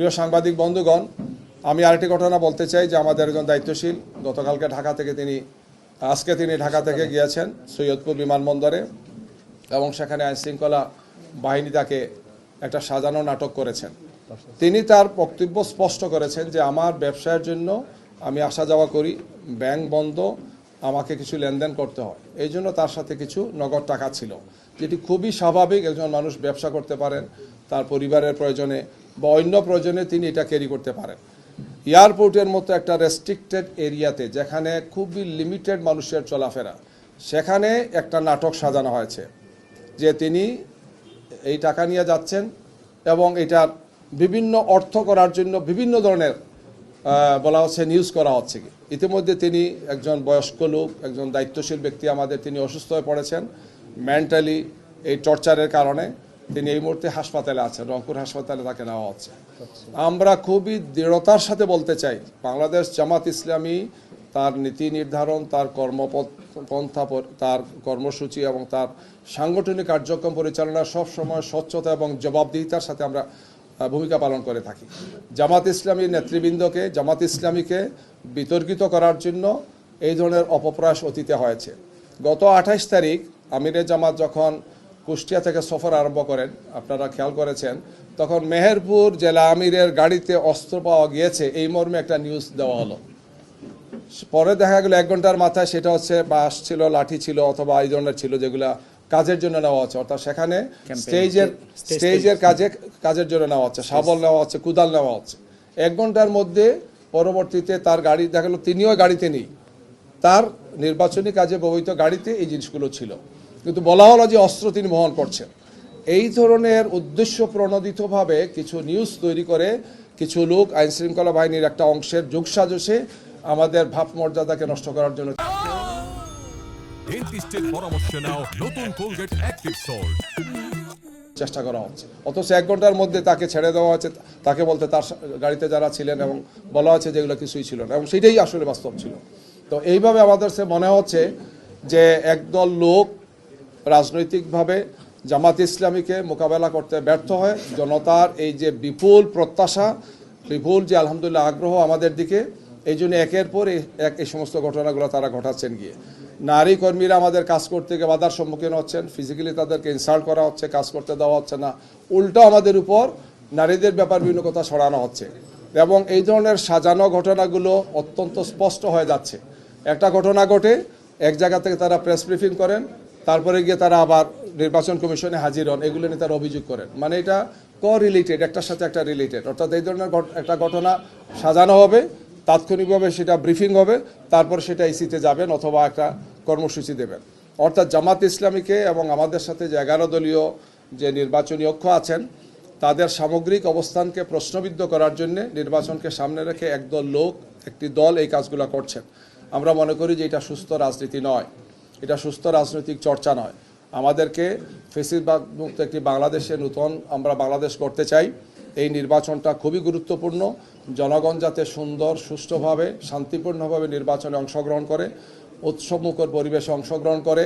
প্রিয় সাংবাদিক বন্ধুগণ, আমি আরেকটি ঘটনা বলতে চাই যে আমাদের একজন দায়িত্বশীল গতকালকে আজকে তিনি ঢাকা থেকে গিয়েছেন সৈয়দপুর বিমানবন্দরে এবং সেখানে আইনশৃঙ্খলা বাহিনী তাকে একটা সাজানো নাটক করেছেন। তিনি তার বক্তব্য স্পষ্ট করেছেন যে আমার ব্যবসায়ের জন্য আমি আসা যাওয়া করি, ব্যাংক বন্ধ, আমাকে কিছু লেনদেন করতে হয়, এই জন্য তার সাথে কিছু নগদ টাকা ছিল, যেটি খুবই স্বাভাবিক। একজন মানুষ ব্যবসা করতে পারেন, তার পরিবারের প্রয়োজনে বা অন্য প্রয়োজনে তিনি এটা ক্যারি করতে পারেন। এয়ারপোর্টের মতো একটা রেস্ট্রিক্টেড এরিয়াতে যেখানে খুবই লিমিটেড মানুষের চলাফেরা, সেখানে একটা নাটক সাজানো হয়েছে যে তিনি এই টাকা নিয়ে যাচ্ছেন এবং এটার বিভিন্ন অর্থ করার জন্য বিভিন্ন ধরনের বলা হচ্ছে নিউজ করা হচ্ছে। ইতিমধ্যে তিনি একজন বয়স্ক লোক, একজন দায়িত্বশীল ব্যক্তি আমাদের, তিনি অসুস্থ হয়ে পড়েছেন মেন্টালি এই টর্চারের কারণে। তিনি এই মুহূর্তে হাসপাতালে আছেন, রংপুর হাসপাতালে তাকে নেওয়া হচ্ছে। আমরা খুবই দৃঢ়তার সাথে বলতে চাই, বাংলাদেশ জামাত ইসলামী তার নীতি নির্ধারণ, তার কর্মপন্থা, তার কর্মসূচি এবং তার সাংগঠনিক কার্যক্রম পরিচালনা সবসময় স্বচ্ছতা এবং জবাবদিহিতার সাথে আমরা ভূমিকা পালন করে থাকি। জামাত ইসলামী নেতৃবৃন্দকে, জামাত ইসলামীকে বিতর্কিত করার জন্য এই ধরনের অপপ্রয়াস অতীতে হয়েছে। গত 28 তারিখ আমিরে জামাত যখন কুষ্টিয়া থেকে সফর আরম্ভ করেন, আপনারা খেয়াল করেছেন, তখন মেহেরপুর জেলা আমিরের গাড়িতে অস্ত্র পাওয়া গিয়েছে এই মর্মে একটা নিউজ দেওয়া হলো। পরে দেখা গেল 1 ঘন্টার মাথায় সেটা হচ্ছে বাঁশ ছিল, লাঠি ছিল অথবা এই ধরনের ছিল, যেগুলা কাজের জন্য নেওয়া হচ্ছে, অর্থাৎ সেখানে স্টেজের কাজের জন্য নেওয়া হচ্ছে, শাবল নেওয়া হচ্ছে, কুদাল নেওয়া হচ্ছে। 1 ঘন্টার মধ্যে পরবর্তীতে তার গাড়ি দেখা গেল, তিনিও গাড়িতে নেই, তার নির্বাচনী কাজে ব্যবহৃত গাড়িতে এই জিনিসগুলো ছিল, কিন্তু বলা হলো যে অস্ত্র তিনি বহন করছেন। এই ধরনের উদ্দেশ্য প্রণোদিতভাবে কিছু নিউজ তৈরি করে কিছু লোক আইনশৃঙ্খলা বাহিনীর একটা অংশের যোগসাজশে আমাদের ভাবমর্যাদাকে নষ্ট করার জন্য চেষ্টা করা হচ্ছে। অথচ 1 ঘন্টার মধ্যে তাকে ছেড়ে দেওয়া হচ্ছে, তাকে বলতে তার গাড়িতে যারা ছিলেন এবং বলা হচ্ছে যেগুলো কিছুই ছিল না এবং সেটাই আসলে বাস্তব ছিল। তো এইভাবে আমাদের মনে হচ্ছে যে একদল লোক রাজনৈতিকভাবে জামাত ইসলামীকে মোকাবেলা করতে ব্যর্থ হয়। জনতার এই যে বিপুল প্রত্যাশা, বিপুল যে আলহামদুলিল্লাহ আগ্রহ আমাদের দিকে, এই জন্য একের পর এক এই সমস্ত ঘটনাগুলো তারা ঘটাচ্ছেন। গিয়ে নারী কর্মীরা আমাদের কাজ করতে গিয়ে বাধার সম্মুখীন হচ্ছেন, ফিজিক্যালি তাদেরকে ইনসাল্ট করা হচ্ছে, কাজ করতে দেওয়া হচ্ছে না, উল্টো আমাদের উপর নারীদের ব্যাপার বিভিন্ন কথা ছড়ানো হচ্ছে এবং এই ধরনের সাজানো ঘটনাগুলো অত্যন্ত স্পষ্ট হয়ে যাচ্ছে। একটা ঘটনা ঘটে, এক জায়গা থেকে তারা প্রেস ব্রিফিং করেন, তারপরে গিয়ে তারা আবার নির্বাচন কমিশনে হাজির হন, এগুলো নিয়ে তারা অভিযোগ করেন। মানে এটা রিলেটেড, একটার সাথে একটা রিলেটেড, অর্থাৎ এই ধরনের একটা ঘটনা সাজানো হবে, তাৎক্ষণিকভাবে সেটা ব্রিফিং হবে, তারপর সেটা ইসিতে যাবেন অথবা একটা কর্মসূচি দেবেন। অর্থাৎ জামাত ইসলামীকে এবং আমাদের সাথে যে 11 দলীয় যে নির্বাচনী ঐক্য আছেন, তাদের সামগ্রিক অবস্থানকে প্রশ্নবিদ্ধ করার জন্য নির্বাচনকে সামনে রেখে একটি দল এই কাজগুলো করছেন। আমরা মনে করি যে এটা সুস্থ রাজনীতি নয়, এটা সুস্থ রাজনৈতিক চর্চা নয়। আমাদেরকে ফ্যাসিবাদ মুক্ত একটি বাংলাদেশে আমরা বাংলাদেশ করতে চাই। এই নির্বাচনটা খুবই গুরুত্বপূর্ণ। জনগণ যাতে সুন্দর, সুষ্ঠুভাবে, শান্তিপূর্ণভাবে নির্বাচনে অংশগ্রহণ করে, উৎসবমুখর পরিবেশে অংশগ্রহণ করে,